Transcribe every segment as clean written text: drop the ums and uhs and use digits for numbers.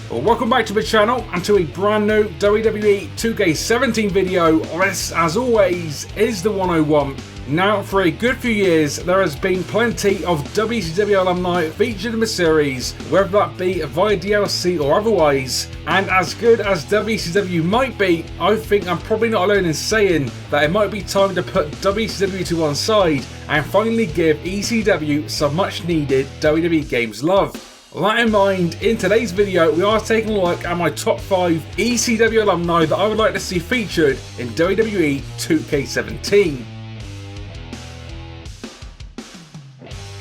Well, welcome back to the channel and to a brand new WWE 2K17 video. This, as always, is the 101. Now, for a good few years, there has been plenty of WCW alumni featured in the series, whether that be via DLC or otherwise. And as good as WCW might be, I think I'm probably not alone in saying that it might be time to put WCW to one side and finally give ECW some much needed WWE games love. With that in mind, in today's video we are taking a look at my top 5 ECW alumni that I would like to see featured in WWE 2K17.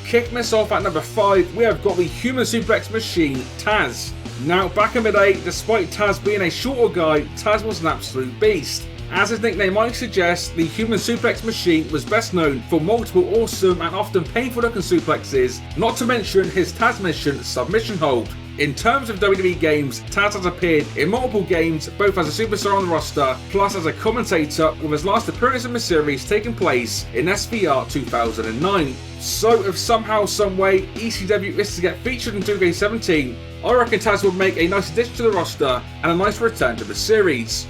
Kicking us off at number 5, we have got the human suplex machine, Tazz. Now, back in the day, despite Tazz being a shorter guy, Tazz was an absolute beast. As his nickname might suggest, the human suplex machine was best known for multiple awesome and often painful looking suplexes, not to mention his Tazz mission submission hold. In terms of WWE games, Tazz has appeared in multiple games, both as a superstar on the roster, plus as a commentator, with his last appearance in the series taking place in SVR 2009. So if somehow, someway, ECW is to get featured in 2K17, I reckon Tazz would make a nice addition to the roster and a nice return to the series.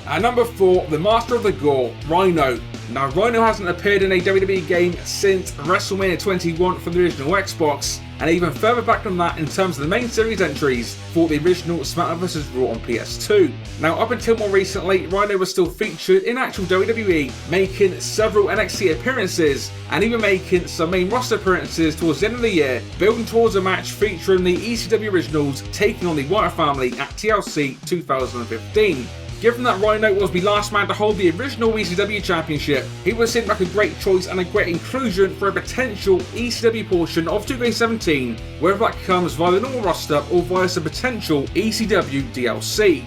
At number 4, the Master of the Gore, Rhino. Now, Rhino hasn't appeared in a WWE game since WrestleMania 21 from the original Xbox, and even further back than that in terms of the main series entries for the original Smackdown vs. Raw on PS2. Now, up until more recently, Rhino was still featured in actual WWE, making several NXT appearances, and even making some main roster appearances towards the end of the year, building towards a match featuring the ECW Originals taking on the Wyatt family at TLC 2015. Given that Rhino was the last man to hold the original ECW Championship, he would seem like a great choice and a great inclusion for a potential ECW portion of 2K17, whether that comes via the normal roster or via some potential ECW DLC.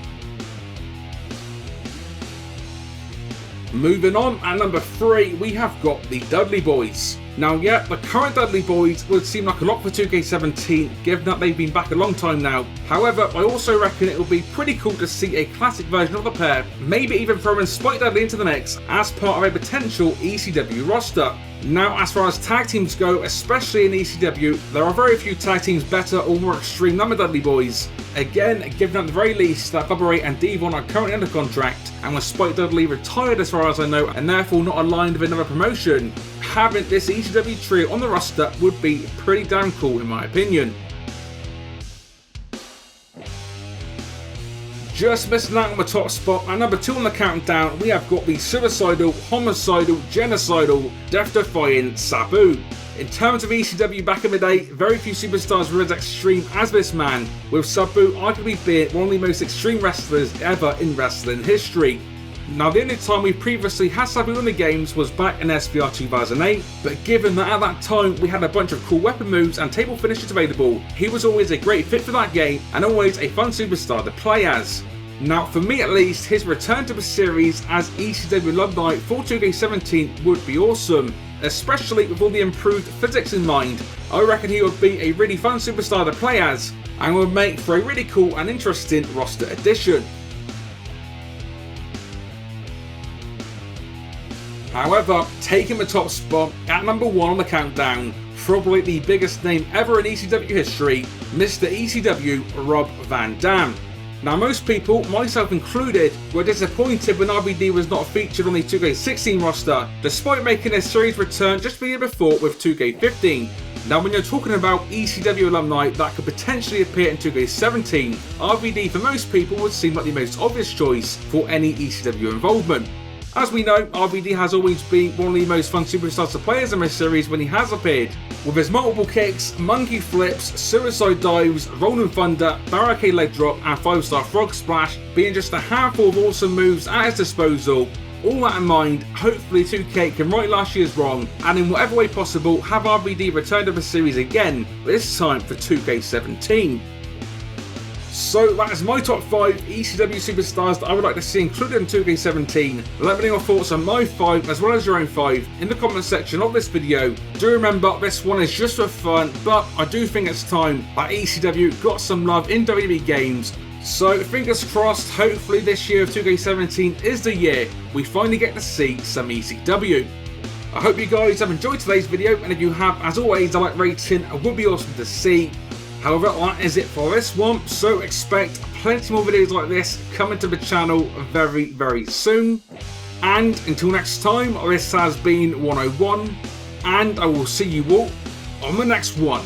Moving on, at number 3, we have got the Dudley Boyz. Now, yeah, the current Dudley Boyz would seem like a lot for 2K17, given that they've been back a long time now. However, I also reckon it would be pretty cool to see a classic version of the pair, maybe even throwing Spike Dudley into the mix as part of a potential ECW roster. Now, as far as tag teams go, especially in ECW, there are very few tag teams better or more extreme than the Dudley Boyz. Again, given at the very least that Bubba Ray and Devon are currently under contract, and with Spike Dudley retired as far as I know, and therefore not aligned with another promotion, having this ECW trio on the roster would be pretty damn cool in my opinion. Just missing out on the top spot, at number 2 on the countdown, we have got the suicidal, homicidal, genocidal, death-defying Sabu. In terms of ECW back in the day, very few superstars were as extreme as this man, with Sabu arguably being one of the most extreme wrestlers ever in wrestling history. Now, the only time we previously had Sabu in the games was back in SVR 2008, but given that at that time we had a bunch of cool weapon moves and table finishes available, he was always a great fit for that game and always a fun superstar to play as. Now, for me at least, his return to the series as ECW alumni for 2K17 would be awesome, especially with all the improved physics in mind. I reckon he would be a really fun superstar to play as, and would make for a really cool and interesting roster addition. However, taking the top spot at number 1 on the countdown, probably the biggest name ever in ECW history, Mr. ECW Rob Van Dam. Now, most people, myself included, were disappointed when RVD was not featured on the 2K16 roster, despite making a series return just the year before with 2K15. Now, when you're talking about ECW alumni that could potentially appear in 2K17, RVD for most people would seem like the most obvious choice for any ECW involvement. As we know, RVD has always been one of the most fun superstars to play as in this series when he has appeared, with his multiple kicks, monkey flips, suicide dives, rolling thunder, barricade leg drop and 5-star frog splash being just a handful of awesome moves at his disposal. All that in mind, hopefully 2K can right last year's wrong and in whatever way possible have RVD return to the series again, but this time for 2K17. So that is my top 5 ECW superstars that I would like to see included in 2K17. Let me know your thoughts on my 5 as well as your own 5 in the comment section of this video. Do remember, this one is just for fun, but I do think it's time that ECW got some love in WWE games. So fingers crossed, hopefully this year of 2K17 is the year we finally get to see some ECW. I hope you guys have enjoyed today's video, and if you have, as always, a like rating would be awesome to see. However, that is it for this one, so expect plenty more videos like this coming to the channel very, very soon. And until next time, this has been 101, and I will see you all on the next one.